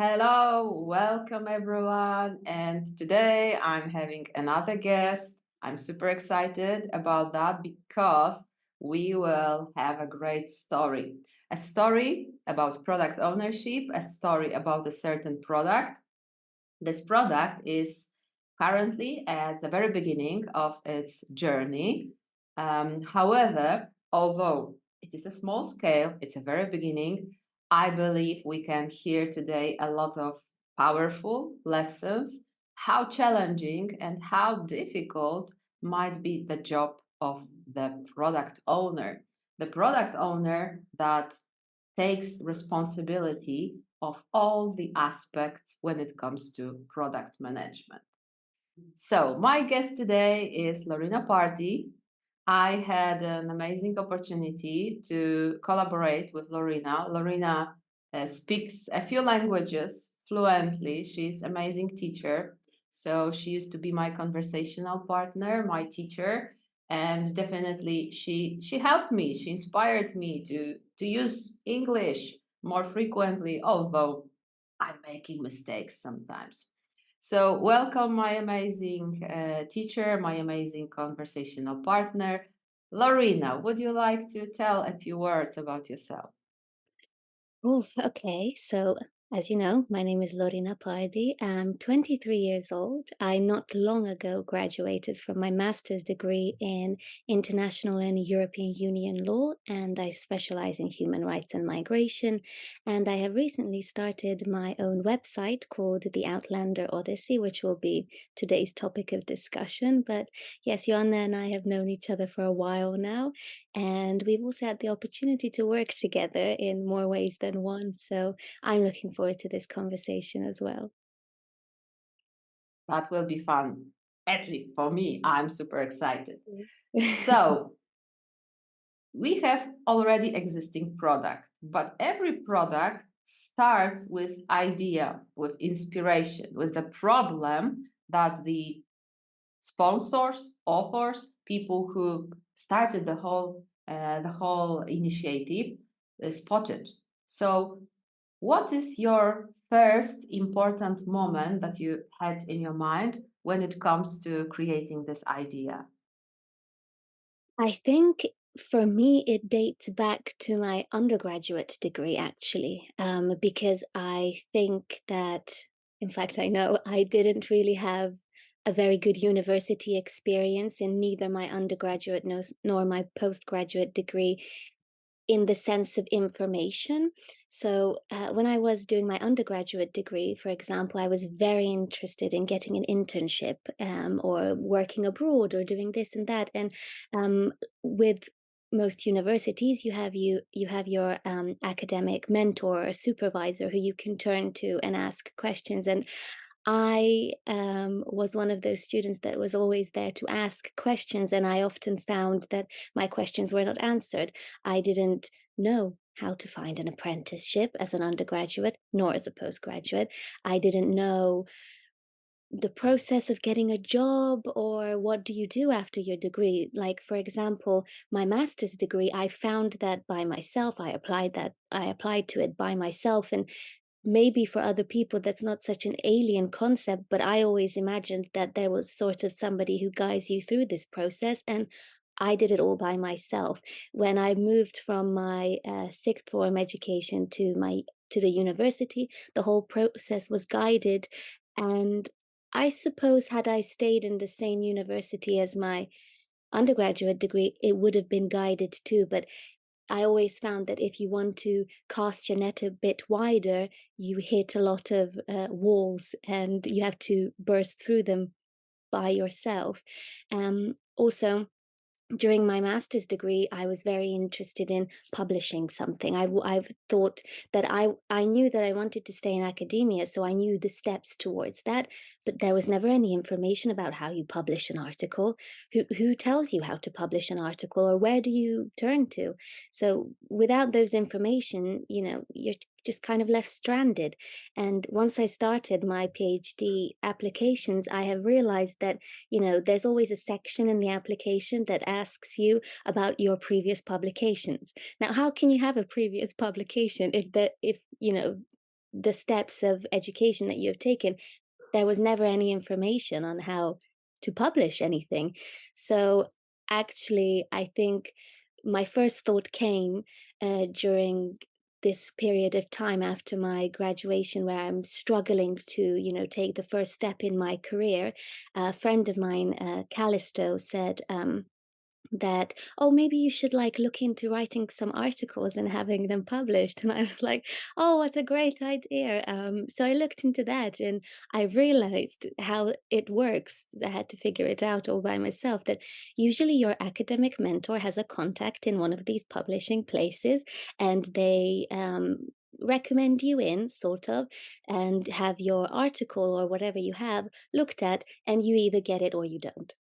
Hello, welcome everyone. And today I'm having another guest. I'm super excited about that because we will have a great story. A story about product ownership, a story about a certain product. This product is currently at the very beginning of its journey. However, although it is a small scale, it's a very beginning, I believe we can hear today a lot of powerful lessons, how challenging and how difficult might be the job of the product owner. The product owner that takes responsibility of all the aspects when it comes to product management. So, my guest today is Lorina Pardi. I had an amazing opportunity to collaborate with Lorina. Lorina speaks a few languages fluently. She's an amazing teacher. So she used to be my conversational partner, my teacher, and definitely she helped me. She inspired me to use English more frequently, although I'm making mistakes sometimes. So, welcome, my amazing teacher, my amazing conversational partner. Lorina, would you like to tell a few words about yourself? Oh, okay. So, as you know, my name is Lorina Pardi. I'm 23 years old. I not long ago graduated from my master's degree in international and European Union law, and I specialize in human rights and migration. And I have recently started my own website called The Outlander Odyssey, which will be today's topic of discussion. But yes, Joanna and I have known each other for a while now, and we've also had the opportunity to work together in more ways than one. So I'm looking forward to this conversation as well. That will be fun. At least for me, I'm super excited. Mm. So, we have already existing product, but every product starts with idea, with inspiration, with the problem that the sponsors, authors, people who started the whole initiative spotted. So, what is your first important moment that you had in your mind when it comes to creating this idea? I think for me, it dates back to my undergraduate degree, actually, because I think that, in fact, I know I didn't really have a very good university experience in neither my undergraduate nor my postgraduate degree in the sense of information. So, when I was doing my undergraduate degree, for example, I was very interested in getting an internship, or working abroad or doing this and that. And with most universities, you have your academic mentor or supervisor who you can turn to and ask questions. And I was one of those students that was always there to ask questions, and I often found that my questions were not answered. I didn't know how to find an apprenticeship as an undergraduate, nor as a postgraduate. I didn't know the process of getting a job or what do you do after your degree. Like, for example, my master's degree, I found that by myself. I applied to it by myself, and maybe for other people that's not such an alien concept, but I always imagined that there was sort of somebody who guides you through this process, and I did it all by myself. When I moved from my sixth form education to the university, the whole process was guided, and I suppose had I stayed in the same university as my undergraduate degree, it would have been guided too. But I always found that if you want to cast your net a bit wider, you hit a lot of walls and you have to burst through them by yourself. Also, during my master's degree, I was very interested in publishing something. I thought that I knew that I wanted to stay in academia, so I knew the steps towards that, but there was never any information about how you publish an article. Who tells you how to publish an article, or where do you turn to? So without those information, you're just kind of left stranded. And once I started my PhD applications, I have realized that there's always a section in the application that asks you about your previous publications. Now, how can you have a previous publication if the steps of education that you have taken, there was never any information on how to publish anything. So actually, I think my first thought came during this period of time after my graduation where I'm struggling to, take the first step in my career. A friend of mine, Callisto, said, that, "Oh, maybe you should like look into writing some articles and having them published." And I was like, "Oh, what a great idea." So I looked into that and I realized how it works. I had to figure it out all by myself, that usually your academic mentor has a contact in one of these publishing places, and they recommend you in, sort of, and have your article or whatever you have looked at, and you either get it or you don't.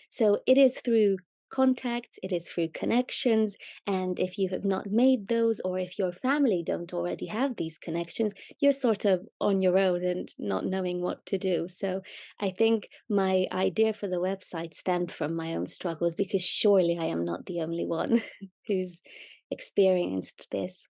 So it is through contacts, it is through connections, and if you have not made those, or if your family don't already have these connections, you're sort of on your own and not knowing what to do. So I think my idea for the website stemmed from my own struggles, because surely I am not the only one who's experienced this.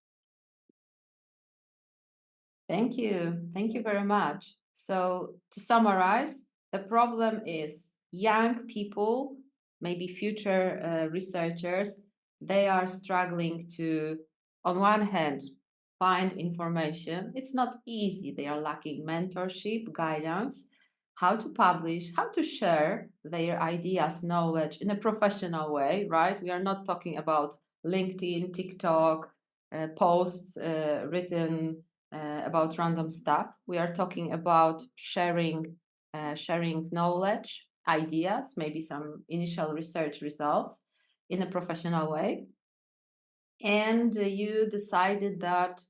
Thank you. Thank you very much. So, to summarize, the problem is young people, maybe future researchers, they are struggling to, on one hand, find information. It's not easy. They are lacking mentorship, guidance, how to publish, how to share their ideas, knowledge in a professional way, right? We are not talking about LinkedIn, TikTok, posts written about random stuff. We are talking about sharing knowledge, ideas, maybe some initial research results in a professional way. And you decided that,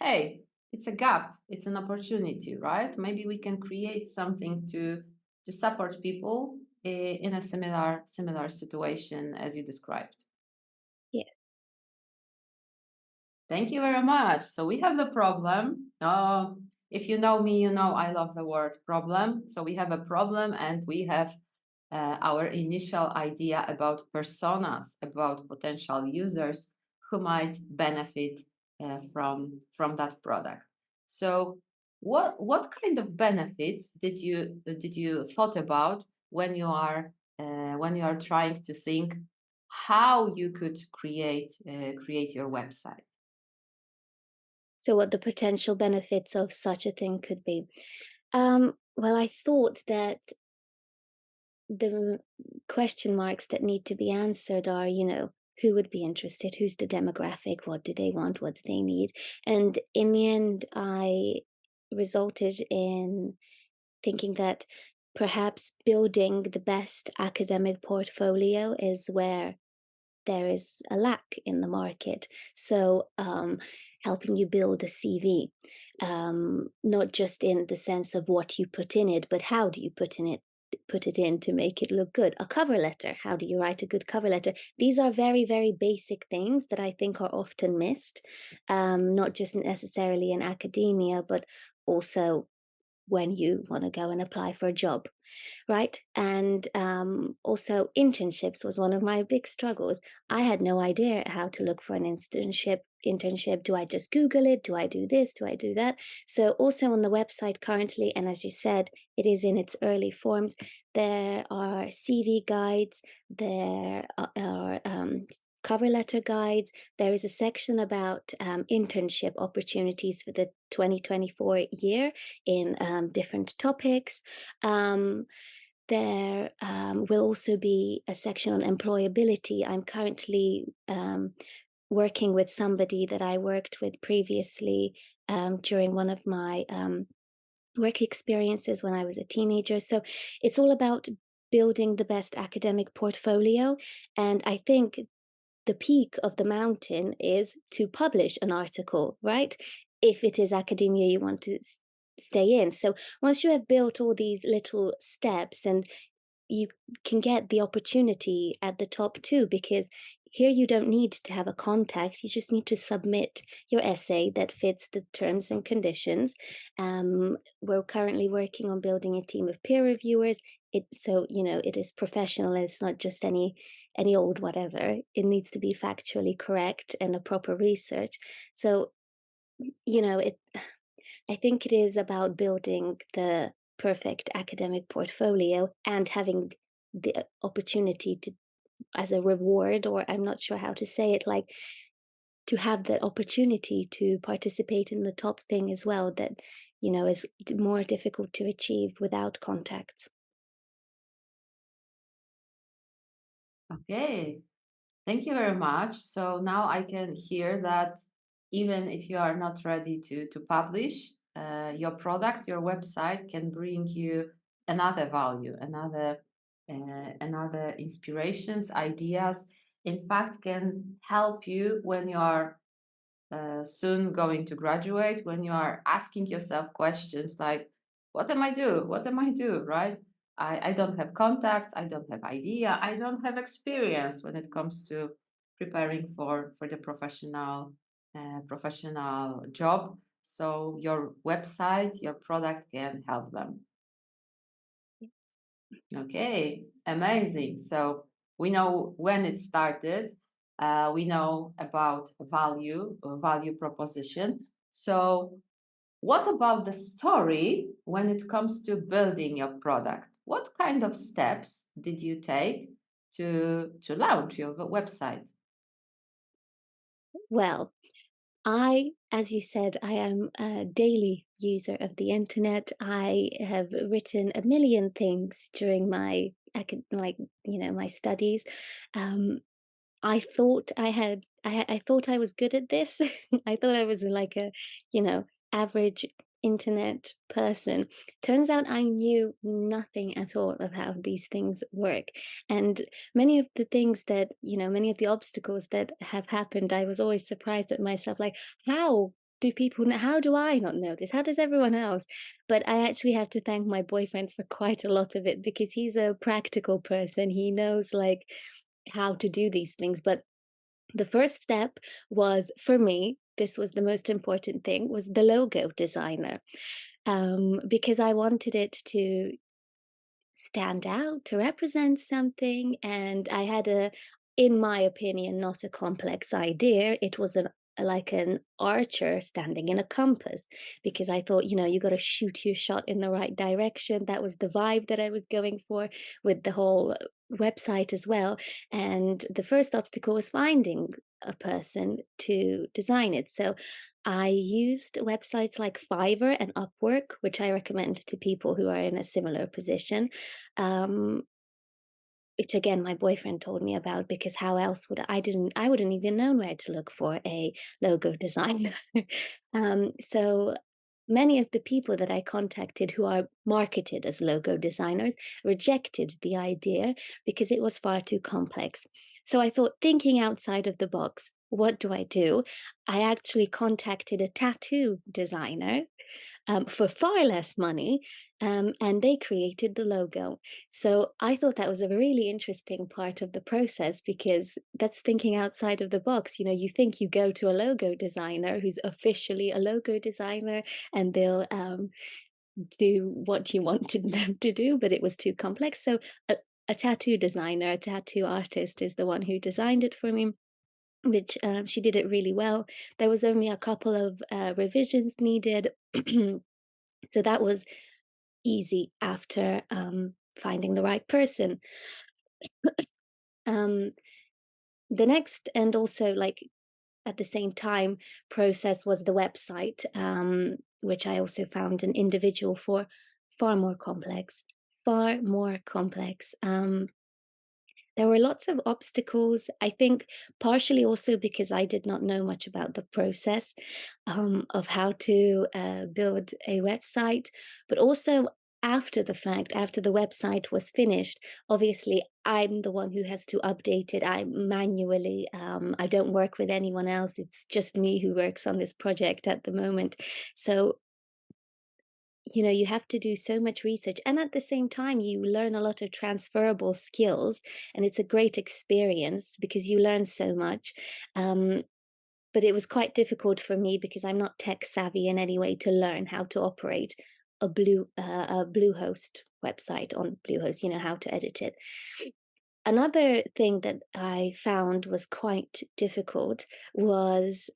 hey, it's a gap, it's an opportunity, right? Maybe we can create something to support people in a similar situation as you described. Yeah. Thank you very much. So we have the problem. If you know me, you know I love the word problem. So we have a problem and we have our initial idea about personas, about potential users who might benefit from that product. So what kind of benefits did you thought about when you are trying to think how you could create your website? So, what the potential benefits of such a thing could be? Well, I thought that the question marks that need to be answered are, who would be interested? Who's the demographic? What do they want? What do they need? And in the end, I resulted in thinking that perhaps building the best academic portfolio is where there is a lack in the market. So, helping you build a CV, not just in the sense of what you put in it, but how do you put it in to make it look good. A cover letter. How do you write a good cover letter? These are very, very basic things that I think are often missed, not just necessarily in academia, but also when you want to go and apply for a job, right? And also, internships was one of my big struggles. I had no idea how to look for an internship. Internship, do I just Google it? Do I do this? Do I do that? So, also on the website currently, and as you said, it is in its early forms, there are CV guides, there are cover letter guides. There is a section about internship opportunities for the 2024 year in different topics. Um, there will also be a section on employability. I'm currently working with somebody that I worked with previously during one of my work experiences when I was a teenager. So it's all about building the best academic portfolio. And I think the peak of the mountain is to publish an article, right? If it is academia you want to stay in. So once you have built all these little steps, and you can get the opportunity at the top too, because here you don't need to have a contact, you just need to submit your essay that fits the terms and conditions. We're currently working on building a team of peer reviewers. So it is professional, it's not just any old whatever. It needs to be factually correct and a proper research. So it I think it is about building the perfect academic portfolio and having the opportunity to, as a reward, or I'm not sure how to say it, like to have the opportunity to participate in the top thing as well, that, is more difficult to achieve without contacts. Okay, thank you very much. So now I can hear that even if you are not ready to publish your product, your website can bring you another value, another inspirations, ideas. In fact, can help you when you are soon going to graduate, when you are asking yourself questions like, what am I do? What am I do? Right? I don't have contacts, I don't have idea, I don't have experience when it comes to preparing for the professional job. So your website, your product can help them. Okay, amazing. So we know when it started. We know about value proposition. So what about the story when it comes to building your product? What kind of steps did you take to launch your website? Well, as you said, I am a daily user of the internet. I have written a million things during my my studies. Um, I thought I thought I was good at this. I thought I was like a, you know, average internet person. Turns out I knew nothing at all of how these things work. And many of the things that, many of the obstacles that have happened, I was always surprised at myself, like, how do people know, how do I not know this? How does everyone else? But I actually have to thank my boyfriend for quite a lot of it because he's a practical person. He knows like how to do these things. But the first step was, for me, this was the most important thing, was the logo designer, because I wanted it to stand out, to represent something. And I had in my opinion, not a complex idea. It was like an archer standing in a compass, because I thought, you got to shoot your shot in the right direction. That was the vibe that I was going for with the whole website as well. And the first obstacle was finding a person to design it. So I used websites like Fiverr and Upwork, which I recommend to people who are in a similar position. Um, which again, my boyfriend told me about, because how else would I wouldn't even known where to look for a logo designer. So many of the people that I contacted who are marketed as logo designers rejected the idea because it was far too complex. So I thought, thinking outside of the box, what do I do? I actually contacted a tattoo designer for far less money, and they created the logo. So I thought that was a really interesting part of the process, because that's thinking outside of the box. You think you go to a logo designer who's officially a logo designer, and they'll do what you wanted them to do, but it was too complex. So a tattoo designer, a tattoo artist, is the one who designed it for me. Which she did it really well. There was only a couple of revisions needed, so that was easy after finding the right person. Um, the next, and also like at the same time, process was the website, which I also found an individual for, far more complex, far more complex. There were lots of obstacles, I think, partially also because I did not know much about the process of how to build a website, but also after the fact, after the website was finished, obviously I'm the one who has to update it. I manually, I don't work with anyone else. It's just me who works on this project at the moment. So you have to do so much research, and at the same time you learn a lot of transferable skills, and it's a great experience because you learn so much. um, but it was quite difficult for me because I'm not tech savvy in any way to learn how to operate a Bluehost website on Bluehost, how to edit it. Another thing that I found was quite difficult was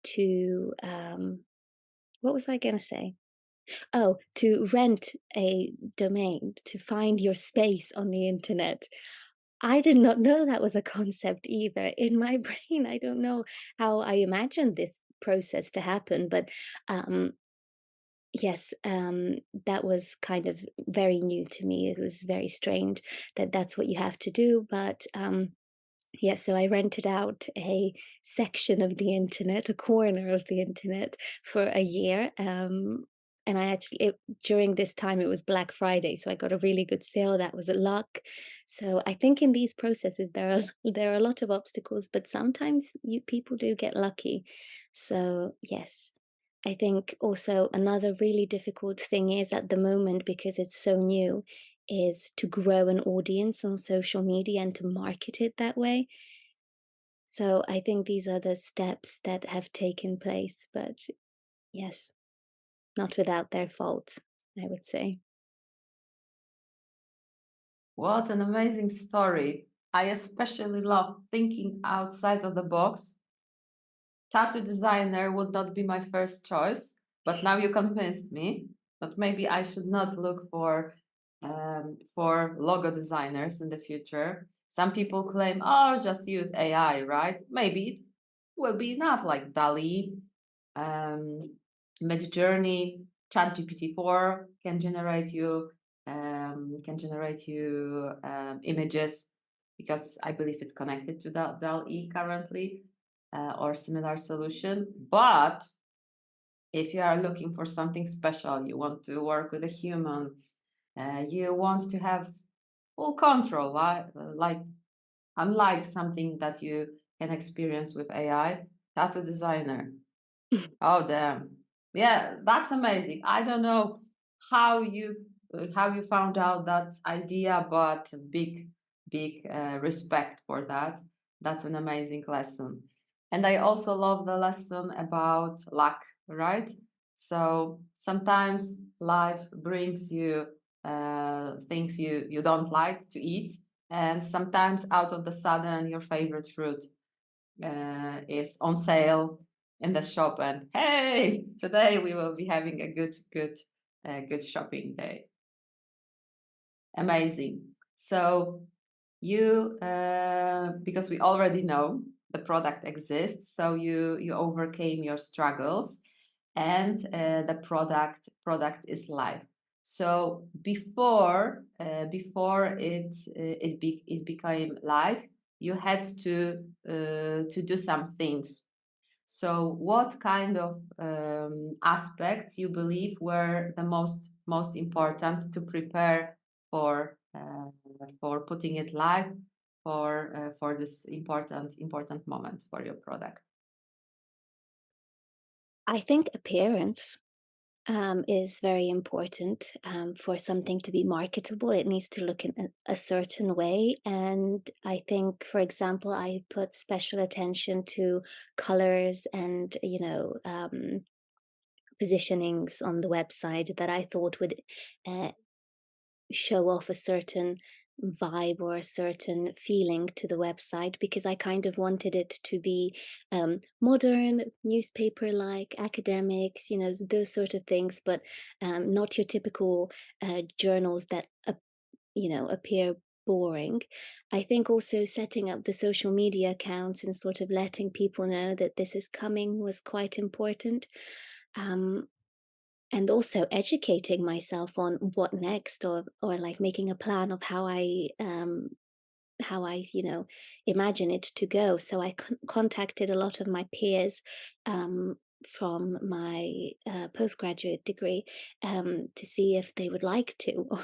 to What was I gonna say? Oh, to rent a domain, to find your space on the internet. I did not know that was a concept either. In my brain, I don't know how I imagined this process to happen, but um, yes, that was kind of very new to me. It was very strange that that's what you have to do, but yeah, so I rented out a section of the internet, a corner of the internet for a year. And I actually, during this time, it was Black Friday, so I got a really good sale. That was a luck. So I think in these processes, there are a lot of obstacles, but sometimes you people do get lucky. So yes, I think also another really difficult thing is at the moment because it's so new is to grow an audience on social media and to market it that way. So I think these are the steps that have taken place, but yes, not without their faults, I would say. What an amazing story. I especially love thinking outside of the box. Tattoo designer would not be my first choice, but now you convinced me that maybe I should not look for logo designers in the future. Some people claim, oh, just use AI, right? Maybe it will be enough, like DALI, um, Midjourney, ChatGPT 4 can generate you images because I believe it's connected to DALI currently or similar solution. But if you are looking for something special, you want to work with a human, you want to have full control, like unlike something that you can experience with AI, tattoo designer. Oh, damn. Yeah, that's amazing. I don't know how you found out that idea, but big respect for that. That's an amazing lesson. And I also love the lesson about luck, right? So sometimes life brings you things you don't like to eat, and sometimes out of the sudden your favorite fruit is on sale in the shop, and hey, today we will be having a good shopping day. Amazing. So you because we already know the product exists, so you overcame your struggles, and the product is live. So before it became live, you had to do some things. So what kind of aspects you believe were the most important to prepare for putting it live for this important moment for your product? I think appearance is very important for something to be marketable. It needs to look in a certain way. And I think, for example, I put special attention to colors and, positionings on the website that I thought would uh, show off a certain vibe or a certain feeling to the website because I kind of wanted it to be modern, newspaper like, academics, those sort of things, but not your typical journals that, appear boring. I think also setting up the social media accounts and sort of letting people know that this is coming was quite important. Um, and also educating myself on what next or like making a plan of how I imagine it to go. So I contacted a lot of my peers um, from my postgraduate degree to see if they would like to or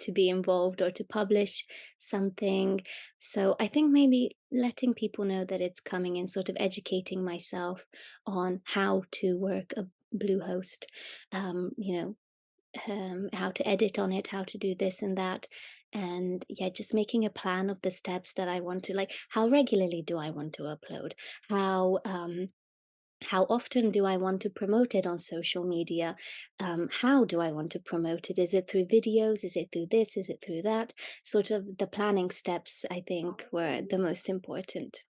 to be involved or to publish something. So I think maybe letting people know that it's coming and sort of educating myself on how to work a Bluehost, um, you know, how to edit on it, how to do this and that. And yeah, just making a plan of the steps that I want to like, how regularly do I want to upload? How often do I want to promote it on social media? How do I want to promote it? Is it through videos? Is it through this? Is it through that? Sort of the planning steps, I think, were the most important.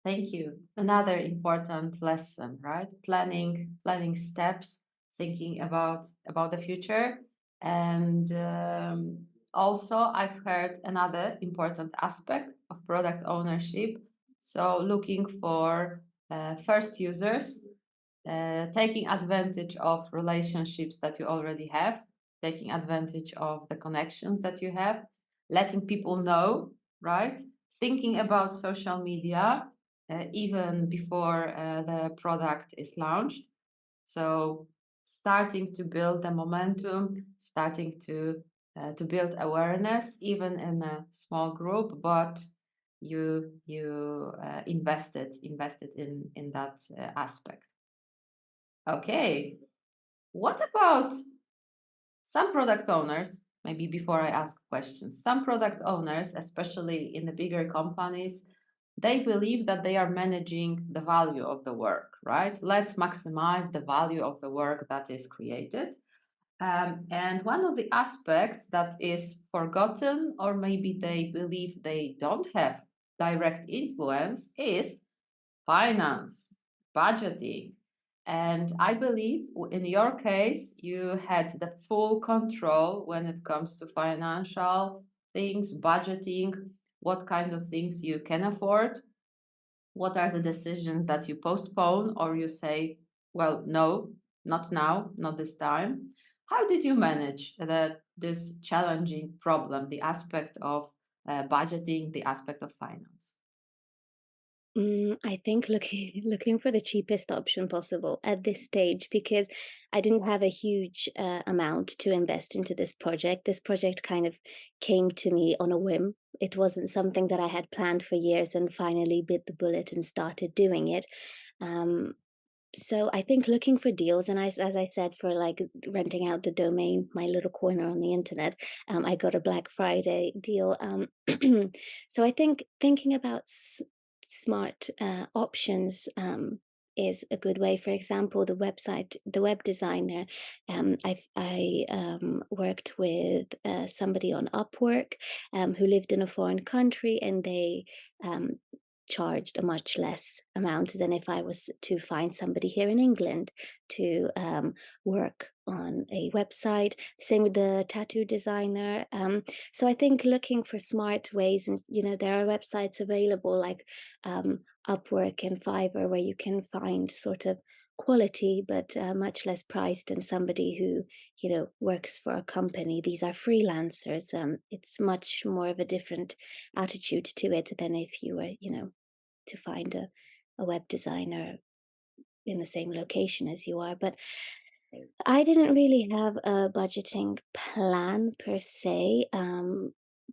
Thank you. Another important lesson, right? Planning steps, thinking about the future, and also I've heard another important aspect of product ownership. So looking for first users, taking advantage of relationships that you already have, taking advantage of the connections that you have, letting people know, right? Thinking about social media even before the product is launched. So starting to build the momentum, starting to build awareness, even in a small group, but you invested in that aspect. Okay, what about some product owners? Maybe before I ask questions, some product owners, especially in the bigger companies, they believe that they are managing the value of the work, right? Let's maximize the value of the work that is created. And one of the aspects that is forgotten, or maybe they believe they don't have direct influence, is finance, budgeting. And I believe in your case, you had the full control when it comes to financial things, budgeting, what kind of things you can afford, what are the decisions that you postpone or you say, well, no, not now, not this time. How did you manage this challenging problem, the aspect of budgeting, the aspect of finance? I think looking looking for the cheapest option possible at this stage because I didn't have a huge amount to invest into this project. This project kind of came to me on a whim. It wasn't something that I had planned for years and finally bit the bullet and started doing it. Um, so I think looking for deals, and as I said, for like renting out the domain, my little corner on the internet, I got a Black Friday deal. So I think thinking about smart options is a good way. For example, the web designer. I worked with somebody on Upwork who lived in a foreign country, and they um, charged a much less amount than if I was to find somebody here in England to work on a website. Same with the tattoo designer. So I think looking for smart ways, and there are websites available like Upwork and Fiverr where you can find sort of quality but much less price than somebody who works for a company. These are freelancers. It's much more of a different attitude to it than if you were to find a web designer in the same location as you are. But I didn't really have a budgeting plan per se,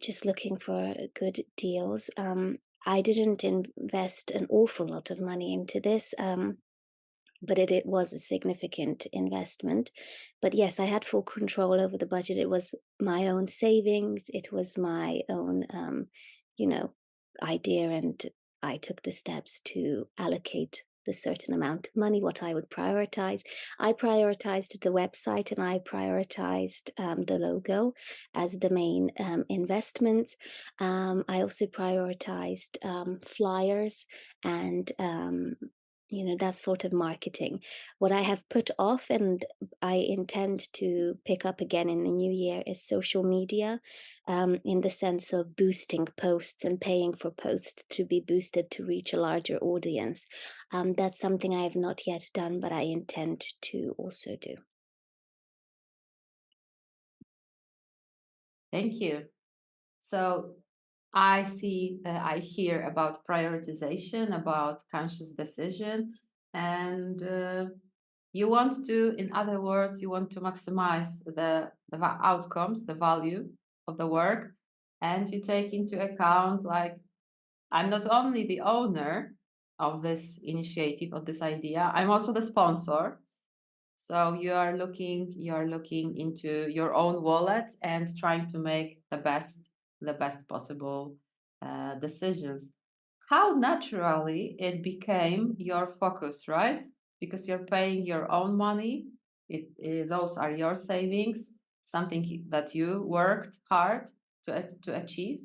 just looking for good deals. I didn't invest an awful lot of money into this. But it was a significant investment. But yes, I had full control over the budget. It was my own savings. It was my own, you know, idea, and I took the steps to allocate the certain amount of money, what I would prioritize. I prioritized the website and I prioritized the logo as the main investments. I also prioritized flyers and that sort of marketing. What I have put off and I intend to pick up again in the new year is social media, in the sense of boosting posts and paying for posts to be boosted to reach a larger audience. That's something I have not yet done, but I intend to also do. Thank you. So I hear about prioritization, about conscious decision, and you want to, in other words, you want to maximize the outcomes, the value of the work, and you take into account like I'm not only the owner of this initiative, of this idea, I'm also the sponsor. So you are looking into your own wallet and trying to make the best possible decisions. How naturally it became your focus, right? Because you're paying your own money. Those are your savings, something that you worked hard to achieve.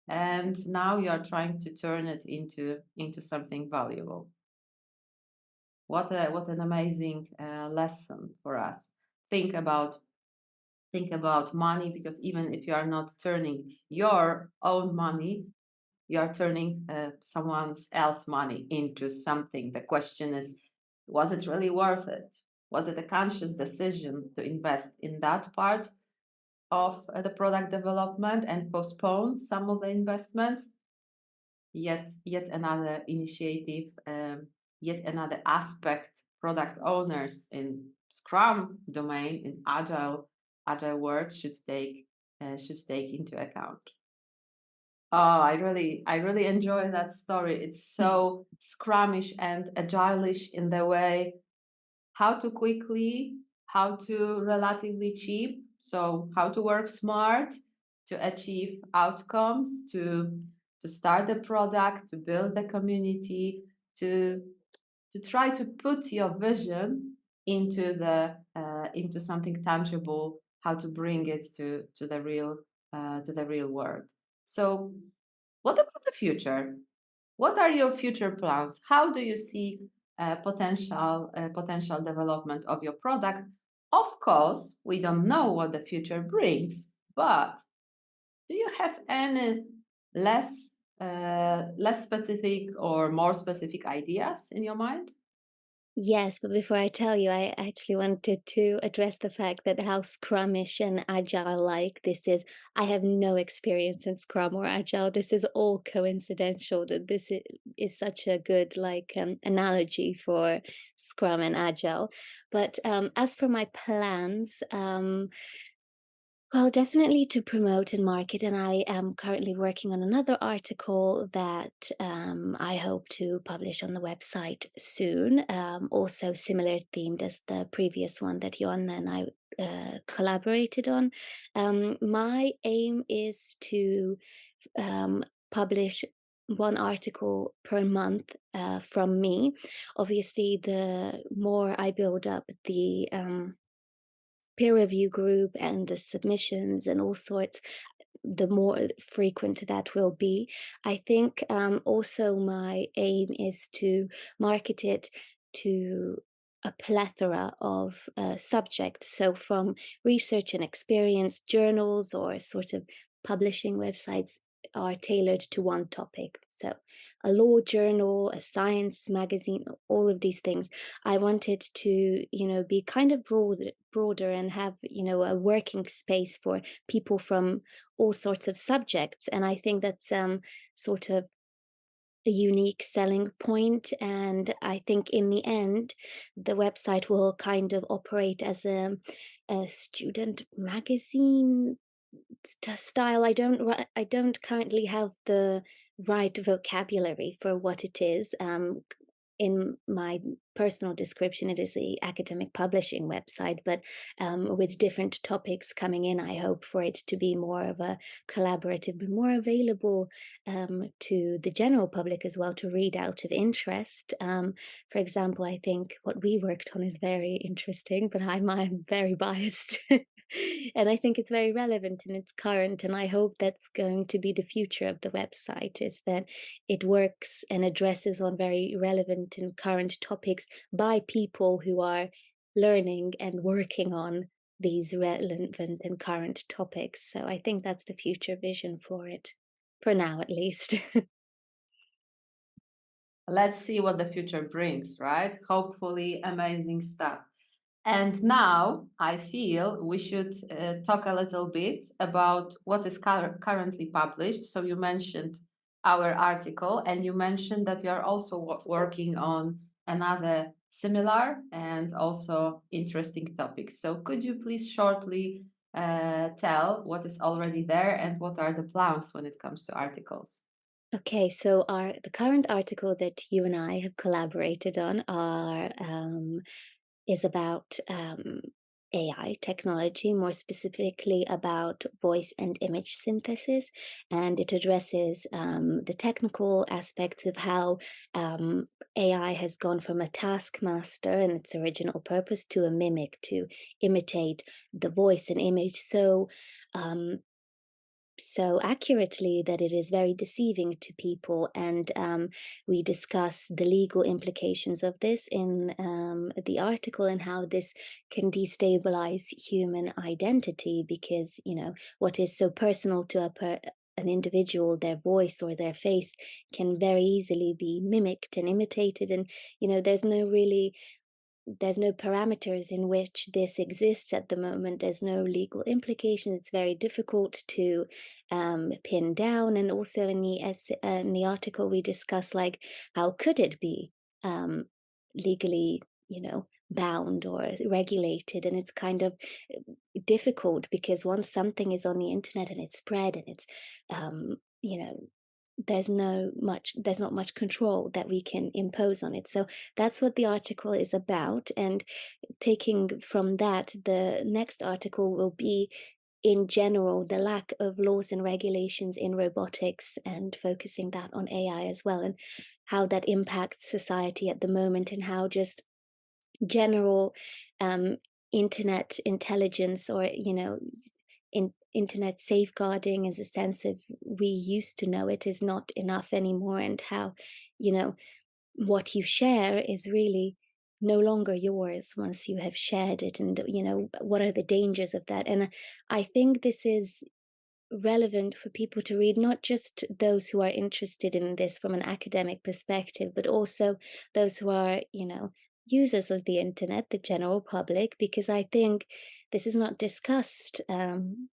and now you are trying to turn it into something valuable. What an amazing lesson for us. Think about think about money, because even if you are not turning your own money, you are turning someone else's money into something. The question is, was it really worth it? Was it a conscious decision to invest in that part of the product development and postpone some of the investments? Yet another initiative, yet another aspect product owners in Scrum domain, in agile world, should take into account. Oh, I really enjoy that story. It's so scrummish and agilish in the way how to quickly, how to relatively cheap, so how to work smart to achieve outcomes, to start the product, to build the community, to try to put your vision into something tangible, how to bring it to the real world. So what about the future? What are your future plans? How do you see potential development of your product? Of course, we don't know what the future brings, but do you have any less specific or more specific ideas in your mind? Yes, but before I tell you, I actually wanted to address the fact that how Scrumish and Agile-like this is. I have no experience in Scrum or Agile. This is all coincidental that is such a good analogy for Scrum and Agile. But as for my plans, well, definitely to promote and market, and I am currently working on another article that I hope to publish on the website soon. Also similar themed as the previous one that Joanna and I collaborated on. My aim is to publish one article per month from me. Obviously, the more I build up the peer review group and the submissions and all sorts, the more frequent that will be. I think also my aim is to market it to a plethora of subjects. So, from research and experience, journals, or sort of publishing websites are tailored to one topic. So, a law journal, a science magazine, all of these things. I wanted to, be kind of broader and have, a working space for people from all sorts of subjects. And I think that's sort of a unique selling point. And I think in the end, the website will kind of operate as a student magazine style. I don't currently have the right vocabulary for what it is. In my personal description, it is the academic publishing website, but with different topics coming in, I hope for it to be more of a collaborative, but more available to the general public as well to read out of interest. For example, I think what we worked on is very interesting, but I'm very biased. And I think it's very relevant and it's current, and I hope that's going to be the future of the website, is that it works and addresses on very relevant and current topics by people who are learning and working on these relevant and current topics. So I think that's the future vision for it, for now at least. Let's see what the future brings, right? Hopefully, amazing stuff. And now I feel we should talk a little bit about what is currently published. So you mentioned our article, and you mentioned that you are also working on another similar and also interesting topic. So could you please shortly tell what is already there and what are the plans when it comes to articles? Okay, so our the current article that you and I have collaborated on are is about AI technology, more specifically about voice and image synthesis. And it addresses the technical aspects of how AI has gone from a taskmaster in its original purpose to a mimic to imitate the voice and image. So, um, so accurately that it is very deceiving to people. And we discuss the legal implications of this in the article, and how this can destabilize human identity, because, what is so personal to an individual, their voice or their face, can very easily be mimicked and imitated. And, there's no parameters in which this exists at the moment. There's no legal implication. It's very difficult to pin down. And also in the article, we discuss, like, how could it be um, legally, bound or regulated? And it's kind of difficult, because once something is on the internet and it's spread, and it's um, you know there's not much control that we can impose on it. So that's what the article is about. And taking from that, the next article will be, in general, the lack of laws and regulations in robotics, and focusing that on AI as well, and how that impacts society at the moment, and how just general um, internet intelligence, or internet safeguarding, in the sense of, we used to know it, is not enough anymore. And how, you know what you share is really no longer yours once you have shared it. And what are the dangers of that? And I think this is relevant for people to read, not just those who are interested in this from an academic perspective, but also those who are, users of the internet, the general public, because I think this is not discussed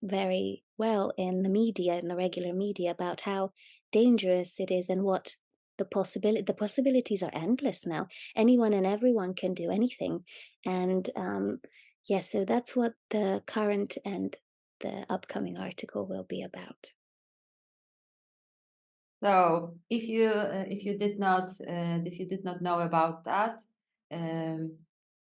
very well in the media, in the regular media, about how dangerous it is, and what the possibilities are endless now. Anyone and everyone can do anything. And yeah, so that's what the current and the upcoming article will be about. So if you did not know about that, um,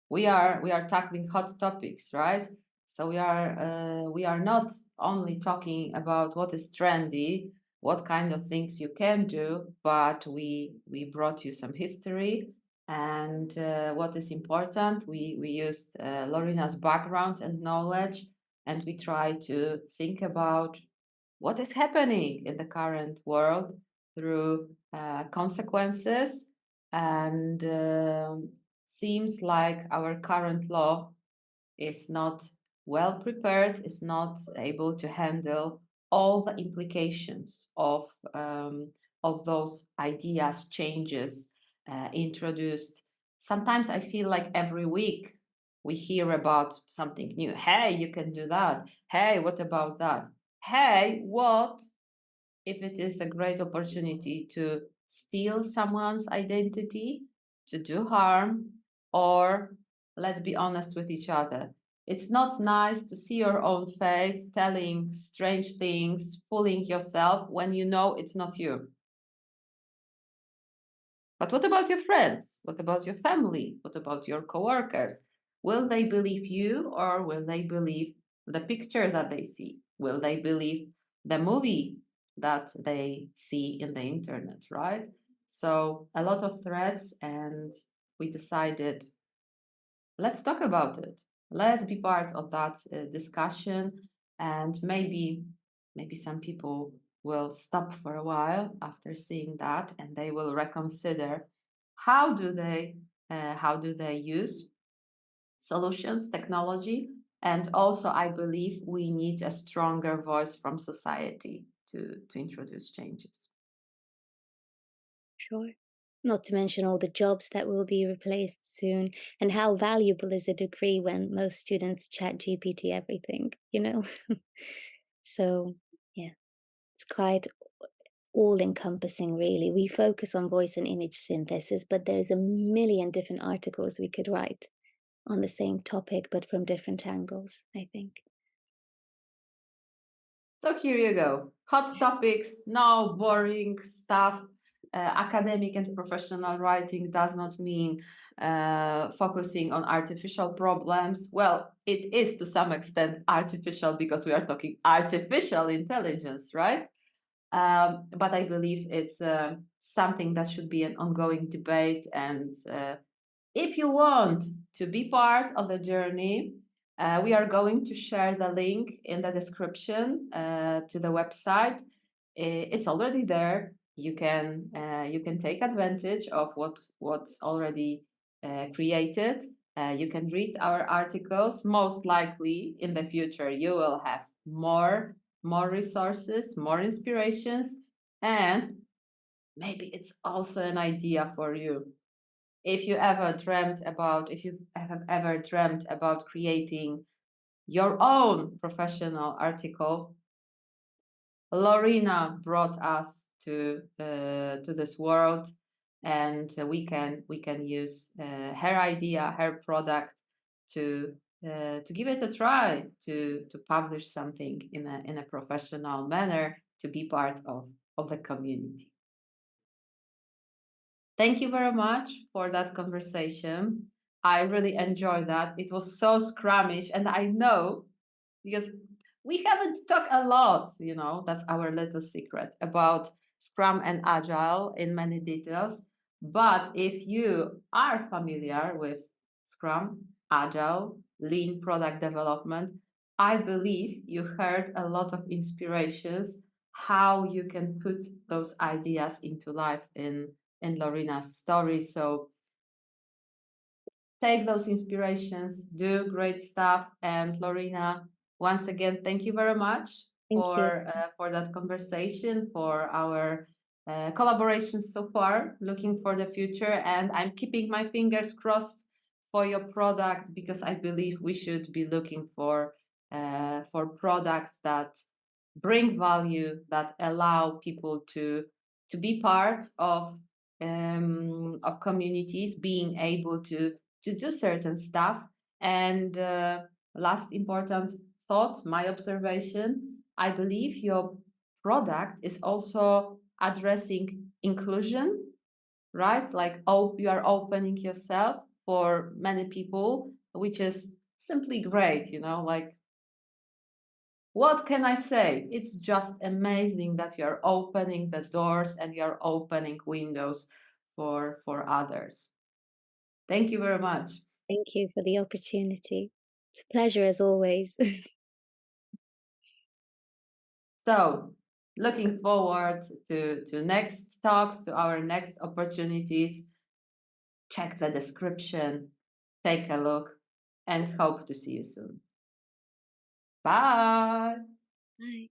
we are tackling hot topics, right? So we are not only talking about what is trendy, what kind of things you can do, but we brought you some history. And what is important, we used Lorina's background and knowledge, and we try to think about what is happening in the current world through consequences. And seems like our current law is not well prepared, is not able to handle all the implications of those ideas, changes introduced. Sometimes I feel like every week we hear about something new. Hey, you can do that. Hey, what about that? Hey, what if it is a great opportunity to steal someone's identity, to do harm, or let's be honest with each other. It's not nice to see your own face telling strange things, fooling yourself when you know it's not you. But what about your friends? What about your family? What about your coworkers? Will they believe you, or will they believe the picture that they see? Will they believe the movie that they see in the internet, right? So a lot of threats, and we decided, let's talk about it. Let's be part of that discussion, and maybe some people will stop for a while after seeing that, and they will reconsider how do they use solutions, technology. And also, I believe we need a stronger voice from society to introduce changes. Sure. Not to mention all the jobs that will be replaced soon, and how valuable is a degree when most students chat GPT everything, you know? So, yeah, it's quite all encompassing, really. We focus on voice and image synthesis, but there's a million different articles we could write on the same topic, but from different angles, I think. So here you go. Hot topics, no boring stuff. Academic and professional writing does not mean focusing on artificial problems. Well, it is to some extent artificial because we are talking artificial intelligence, right? But I believe it's something that should be an ongoing debate. And if you want to be part of the journey, We are going to share the link in the description to the website. It's already there. You can take advantage of what's already created. You can read our articles. Most likely in the future, you will have more resources, more inspirations, and maybe it's also an idea for you. If you have ever dreamt about creating your own professional article, Lorina brought us to this world, and we can use her idea, her product to give it a try, to publish something in a professional manner, to be part of the community. Thank you very much for that conversation. I really enjoyed that. It was so scrummish, and I know because we haven't talked a lot, you know, that's our little secret about Scrum and Agile in many details. But if you are familiar with Scrum, Agile, Lean product development, I believe you heard a lot of inspirations how you can put those ideas into life in Lorina's story. So take those inspirations, do great stuff. And Lorina, once again, thank you very much Thank you. for that conversation, for our collaboration so far. Looking for the future, and I'm keeping my fingers crossed for your product, because I believe we should be looking for products that bring value, that allow people to be part of communities, being able to do certain stuff. And last important thought, my observation, I believe your product is also addressing inclusion, right? Like, oh, you are opening yourself for many people, which is simply great, you know, like, what can I say? It's just amazing that you're opening the doors and you're opening windows for others. Thank you very much. Thank you for the opportunity. It's a pleasure as always. So, looking forward to next talks, to our next opportunities. Check the description, take a look, and hope to see you soon. Bye. Bye.